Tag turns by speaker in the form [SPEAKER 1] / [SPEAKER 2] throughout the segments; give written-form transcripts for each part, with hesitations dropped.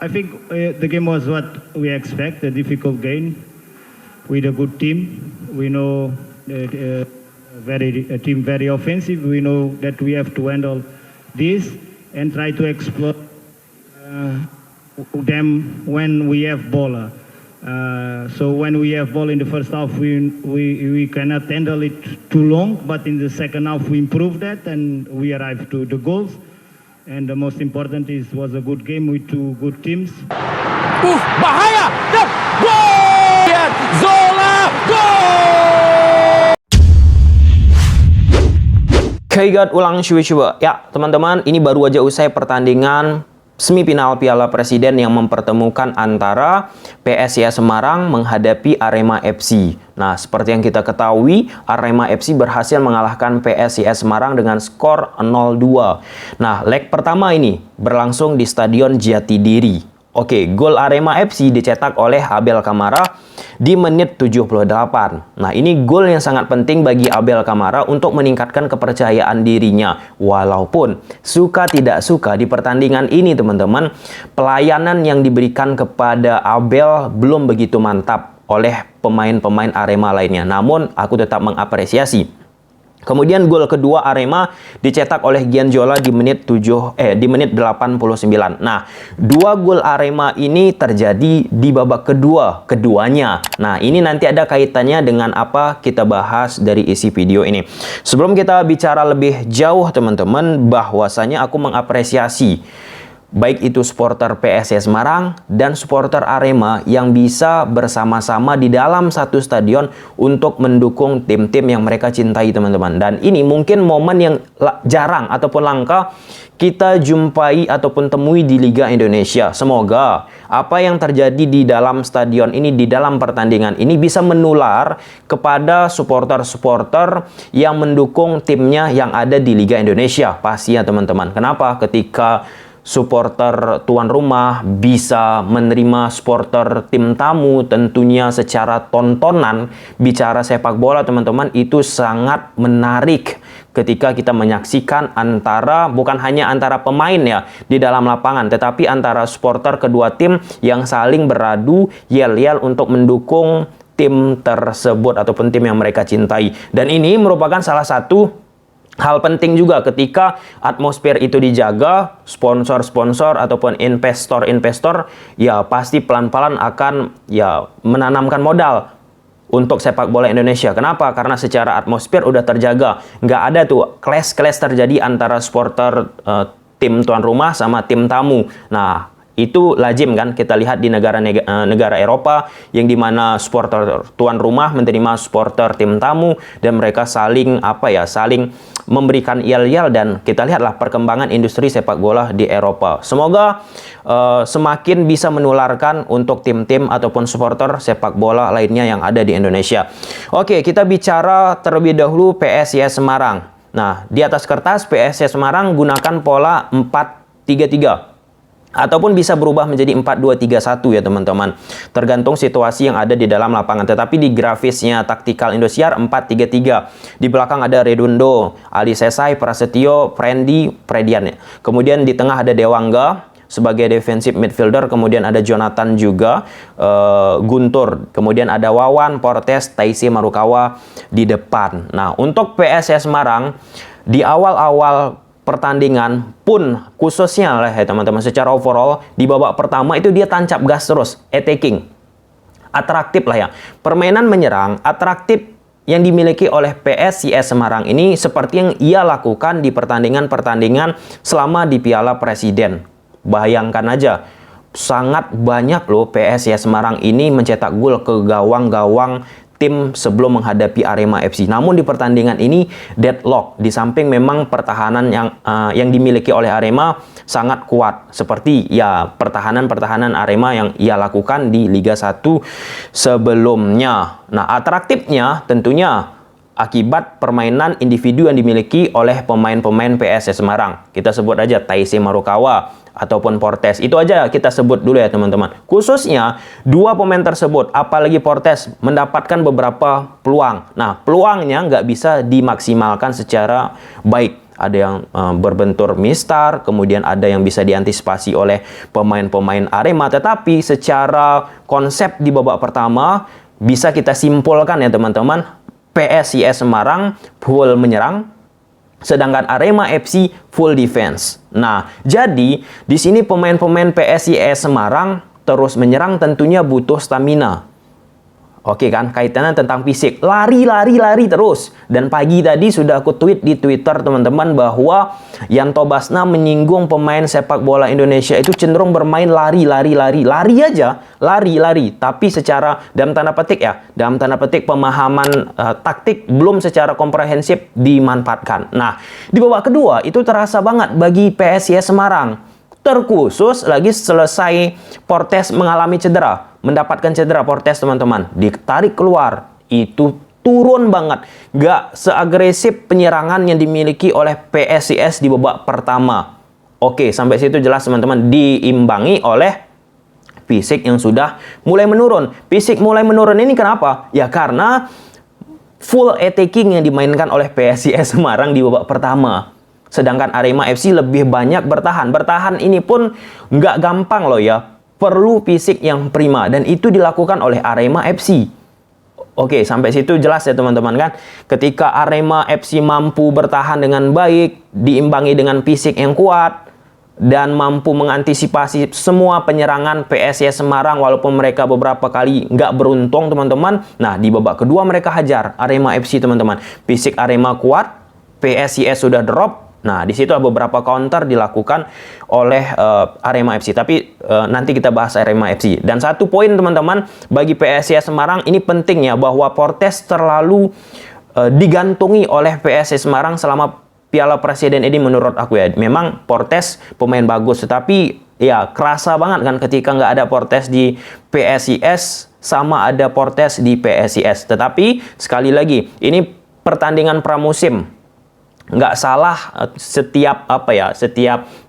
[SPEAKER 1] I think the game was what we expect, a difficult game with a good team. We know that a team very offensive. We know that we have to handle this and try to exploit them when we have ball. So when we have ball in the first half, we cannot handle it too long, but in the second half we improved that and we arrived to the goals. And the most important was a good game with two good teams.
[SPEAKER 2] Bahaya dan gol! Zola gol! Kaigat ulang coba. Ya, teman-teman, ini baru aja usai pertandingan semifinal Piala Presiden yang mempertemukan antara PSIS Semarang menghadapi Arema FC. Nah, seperti yang kita ketahui, Arema FC berhasil mengalahkan PSIS Semarang dengan skor 0-2. Nah, leg pertama ini berlangsung di Stadion Jatidiri. Oke, gol Arema FC dicetak oleh Abel Kamara di menit 78. Nah, ini gol yang sangat penting bagi Abel Kamara untuk meningkatkan kepercayaan dirinya. Walaupun suka tidak suka di pertandingan ini, teman-teman, pelayanan yang diberikan kepada Abel belum begitu mantap oleh pemain-pemain Arema lainnya. Namun, aku tetap mengapresiasi. Kemudian gol kedua Arema dicetak oleh Gianjola di menit 89. Nah, dua gol Arema ini terjadi di babak keduanya. Nah, ini nanti ada kaitannya dengan apa kita bahas dari isi video ini. Sebelum kita bicara lebih jauh, teman-teman, bahwasanya aku mengapresiasi baik itu supporter PSIS Semarang dan supporter Arema yang bisa bersama-sama di dalam satu stadion untuk mendukung tim-tim yang mereka cintai, teman-teman. Dan ini mungkin momen yang jarang ataupun langka kita jumpai ataupun temui di Liga Indonesia. Semoga apa yang terjadi di dalam stadion ini, di dalam pertandingan ini bisa menular kepada supporter-supporter yang mendukung timnya yang ada di Liga Indonesia. Pastinya, teman-teman. Kenapa? Ketika supporter tuan rumah bisa menerima supporter tim tamu tentunya secara tontonan, bicara sepak bola, teman-teman, itu sangat menarik ketika kita menyaksikan antara, bukan hanya antara pemain ya di dalam lapangan, tetapi antara supporter kedua tim yang saling beradu yel-yel untuk mendukung tim tersebut ataupun tim yang mereka cintai. Dan ini merupakan salah satu hal penting juga ketika atmosfer itu dijaga, sponsor-sponsor ataupun investor-investor ya pasti pelan-pelan akan ya menanamkan modal untuk sepak bola Indonesia. Kenapa? Karena secara atmosfer udah terjaga. Nggak ada tuh clash-clash terjadi antara supporter tim tuan rumah sama tim tamu. Nah, itu lazim kan kita lihat di negara Eropa yang dimana supporter tuan rumah menerima supporter tim tamu dan mereka saling saling memberikan yel-yel, dan kita lihatlah perkembangan industri sepak bola di Eropa. Semoga semakin bisa menularkan untuk tim-tim ataupun supporter sepak bola lainnya yang ada di Indonesia. Oke, kita bicara terlebih dahulu PSIS Semarang. Nah, di atas kertas PSIS Semarang gunakan pola 4-3-3. Ataupun bisa berubah menjadi 4-2-3-1 ya, teman-teman. Tergantung situasi yang ada di dalam lapangan. Tetapi di grafisnya taktikal Indosiar 4-3-3. Di belakang ada Redundo, Ali Sesai, Prasetyo, Fredian. Kemudian di tengah ada Dewangga sebagai defensive midfielder. Kemudian ada Jonathan juga, Guntur. Kemudian ada Wawan, Portes, Taisi Marukawa di depan. Nah, untuk PSIS Semarang di awal-awal pertandingan pun khususnya lah ya, teman-teman, secara overall di babak pertama itu dia tancap gas terus, attacking, atraktif lah ya, permainan menyerang atraktif yang dimiliki oleh PSIS Semarang ini seperti yang ia lakukan di pertandingan-pertandingan selama di Piala Presiden. Bayangkan aja, sangat banyak loh PSIS Semarang ini mencetak gol ke gawang-gawang tim sebelum menghadapi Arema FC. Namun di pertandingan ini deadlock. Di samping memang pertahanan yang dimiliki oleh Arema sangat kuat, seperti ya pertahanan Arema yang ia lakukan di Liga 1 sebelumnya. Nah, atraktifnya tentunya akibat permainan individu yang dimiliki oleh pemain-pemain PSIS Semarang. Kita sebut aja Taisi Marukawa ataupun Portes. Itu aja kita sebut dulu ya, teman-teman. Khususnya dua pemain tersebut, apalagi Portes, mendapatkan beberapa peluang. Nah, peluangnya nggak bisa dimaksimalkan secara baik. ada yang berbentur mistar, kemudian ada yang bisa diantisipasi oleh pemain-pemain Arema. Tetapi secara konsep di babak pertama bisa kita simpulkan ya teman-teman, PSIS Semarang full menyerang, sedangkan Arema FC full defense. Nah, jadi di sini pemain-pemain PSIS Semarang terus menyerang tentunya butuh stamina. Oke kan, kaitannya tentang fisik. Lari terus. Dan pagi tadi sudah aku tweet di Twitter teman-teman bahwa Yanto Basna menyinggung pemain sepak bola Indonesia itu cenderung bermain lari aja, lari. Tapi secara dalam tanda petik pemahaman taktik belum secara komprehensif dimanfaatkan. Nah, di babak kedua itu terasa banget bagi PSIS Semarang. Terkhusus lagi selesai Portes mengalami cedera, mendapatkan cedera Portes teman-teman, ditarik keluar, itu turun banget, gak seagresif penyerangan yang dimiliki oleh PSIS di babak pertama. Oke, sampai situ jelas teman-teman, diimbangi oleh fisik yang sudah mulai menurun. Fisik mulai menurun ini kenapa? Ya karena full attacking yang dimainkan oleh PSIS Semarang di babak pertama. Sedangkan Arema FC lebih banyak bertahan. Bertahan ini pun nggak gampang loh ya. Perlu fisik yang prima. Dan itu dilakukan oleh Arema FC. Oke, sampai situ jelas ya teman-teman kan. Ketika Arema FC mampu bertahan dengan baik, diimbangi dengan fisik yang kuat, dan mampu mengantisipasi semua penyerangan PSIS Semarang walaupun mereka beberapa kali nggak beruntung teman-teman. Nah, di babak kedua mereka hajar Arema FC teman-teman. Fisik Arema kuat, PSIS sudah drop. Nah, di situ ada beberapa counter dilakukan oleh Arema FC. Tapi nanti kita bahas Arema FC. Dan satu poin teman-teman, bagi PSIS Semarang ini penting ya, bahwa Portes terlalu digantungi oleh PSIS Semarang selama Piala Presiden ini menurut aku ya. Memang Portes pemain bagus, tetapi ya kerasa banget kan ketika nggak ada Portes di PSIS sama ada Portes di PSIS. Tetapi sekali lagi, ini pertandingan pramusim. Nggak salah setiap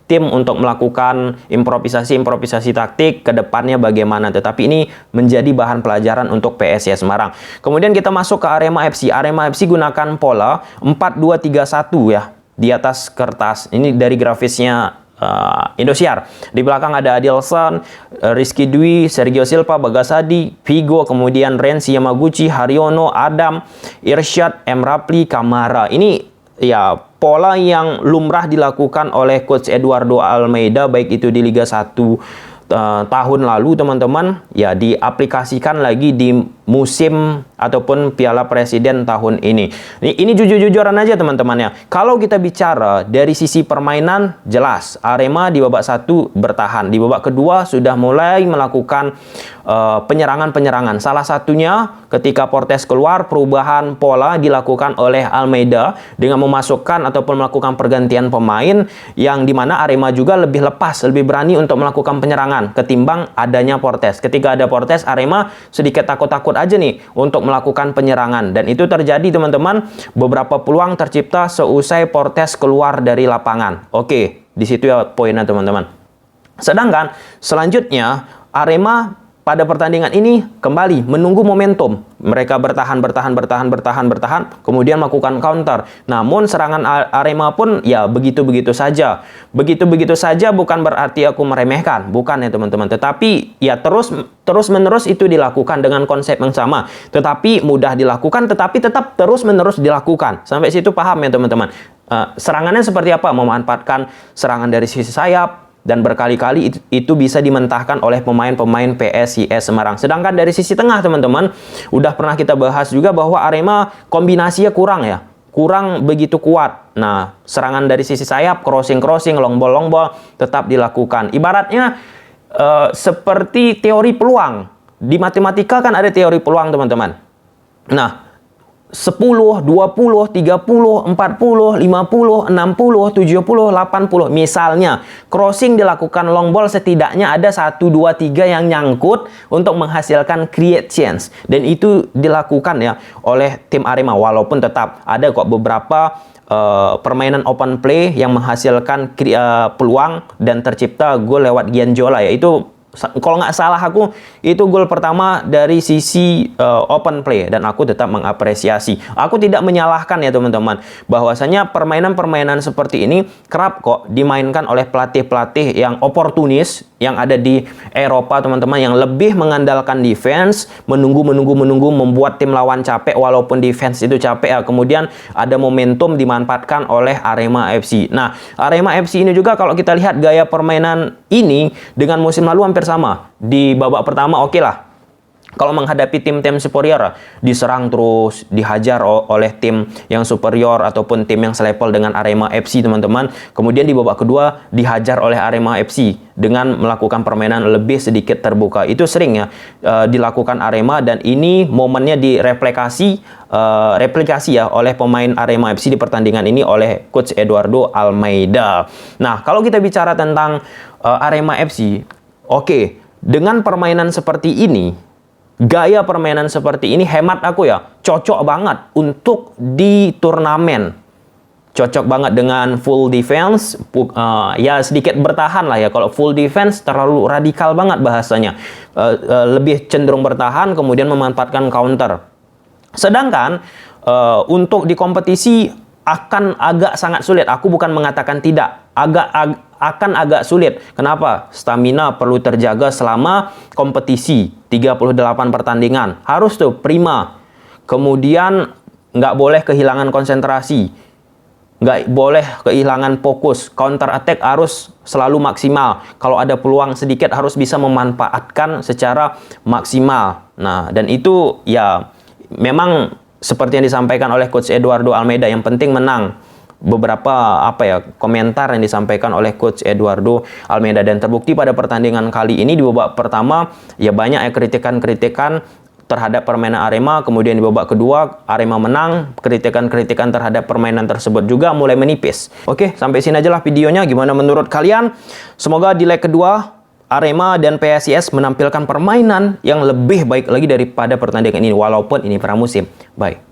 [SPEAKER 2] tim untuk melakukan improvisasi taktik ke depannya bagaimana, tetapi ini menjadi bahan pelajaran untuk PSIS Semarang. Kemudian kita masuk ke Arema FC. Arema FC gunakan pola 4-2-3-1 ya di atas kertas. Ini dari grafisnya Indosiar. Di belakang ada Adilson, Rizky Dwi, Sergio Silva, Bagasadi, Vigo, kemudian Renzi Yamaguchi, Haryono, Adam, Irsyad, M. Rapli, Kamara. Ini ya pola yang lumrah dilakukan oleh Coach Eduardo Almeida baik itu di Liga 1 tahun lalu teman-teman, ya diaplikasikan lagi di musim ataupun Piala Presiden tahun ini. Ini jujur-jujuran aja teman-teman ya. Kalau kita bicara dari sisi permainan, jelas Arema di babak 1 bertahan, di babak kedua sudah mulai melakukan penyerangan-penyerangan. Salah satunya ketika Portes keluar, perubahan pola dilakukan oleh Almeida dengan memasukkan ataupun melakukan pergantian pemain yang dimana Arema juga lebih lepas, lebih berani untuk melakukan penyerangan ketimbang adanya Portes. Ketika ada Portes, Arema sedikit takut-takut aja nih untuk melakukan penyerangan, dan itu terjadi teman-teman. Beberapa peluang tercipta seusai Portes keluar dari lapangan. Oke, di situ ya poinnya teman-teman. Sedangkan selanjutnya Arema pada pertandingan ini kembali menunggu momentum. Mereka bertahan, kemudian melakukan counter. Namun serangan Arema pun ya begitu-begitu saja. Begitu-begitu saja bukan berarti aku meremehkan, bukan ya teman-teman. Tetapi ya terus-menerus itu dilakukan dengan konsep yang sama. Tetapi mudah dilakukan, tetapi tetap terus-menerus dilakukan. Sampai situ paham ya teman-teman. Serangannya seperti apa? Memanfaatkan serangan dari sisi sayap, dan berkali-kali itu bisa dimentahkan oleh pemain-pemain PSIS Semarang. Sedangkan dari sisi tengah teman-teman, udah pernah kita bahas juga bahwa Arema kombinasinya kurang begitu kuat. Nah, serangan dari sisi sayap, crossing, long ball tetap dilakukan. Ibaratnya seperti teori peluang. Di matematika kan ada teori peluang teman-teman. Nah, 10, 20, 30, 40, 50, 60, 70, 80. Misalnya, crossing dilakukan long ball setidaknya ada 1, 2, 3 yang nyangkut untuk menghasilkan create chance. Dan itu dilakukan ya oleh tim Arema. Walaupun tetap ada kok beberapa permainan open play yang menghasilkan peluang dan tercipta gol lewat Gianjola ya. Itu Kalau nggak salah aku, itu gol pertama dari sisi open play, dan aku tetap mengapresiasi. Aku tidak menyalahkan ya teman-teman, bahwasanya permainan-permainan seperti ini kerap kok dimainkan oleh pelatih-pelatih yang oportunis yang ada di Eropa teman-teman, yang lebih mengandalkan defense, menunggu, membuat tim lawan capek walaupun defense itu capek ya. Kemudian ada momentum dimanfaatkan oleh Arema FC. Nah, Arema FC ini juga kalau kita lihat gaya permainan ini dengan musim lalu hampir sama. Di babak pertama oke lah. Kalau menghadapi tim-tim superior, diserang terus, dihajar oleh tim yang superior ataupun tim yang selevel dengan Arema FC teman-teman. Kemudian di babak kedua dihajar oleh Arema FC dengan melakukan permainan lebih sedikit terbuka. Itu sering ya dilakukan Arema, dan ini momennya replikasi ya oleh pemain Arema FC di pertandingan ini oleh Coach Eduardo Almeida. Nah, kalau kita bicara tentang Arema FC, oke, dengan permainan seperti ini, gaya permainan seperti ini, hemat aku ya, cocok banget untuk di turnamen. Cocok banget dengan full defense, ya sedikit bertahan lah ya. Kalau full defense terlalu radikal banget bahasanya. Lebih cenderung bertahan, kemudian memanfaatkan counter. Sedangkan untuk di kompetisi akan agak sangat sulit. Aku bukan mengatakan tidak, akan agak sulit. Kenapa? Stamina perlu terjaga selama kompetisi 38 pertandingan. Harus tuh prima. Kemudian nggak boleh kehilangan konsentrasi, nggak boleh kehilangan fokus. Counter attack harus selalu maksimal. Kalau ada peluang sedikit harus bisa memanfaatkan secara maksimal. Nah, dan itu ya memang seperti yang disampaikan oleh Coach Eduardo Almeida, yang penting menang. Beberapa komentar yang disampaikan oleh Coach Eduardo Almeida, dan terbukti pada pertandingan kali ini di babak pertama ya banyak kritikan-kritikan terhadap permainan Arema. Kemudian di babak kedua Arema menang, kritikan-kritikan terhadap permainan tersebut juga mulai menipis. Oke, sampai sini aja lah videonya. Gimana menurut kalian? Semoga di leg kedua Arema dan PSIS menampilkan permainan yang lebih baik lagi daripada pertandingan ini, walaupun ini pramusim. Bye.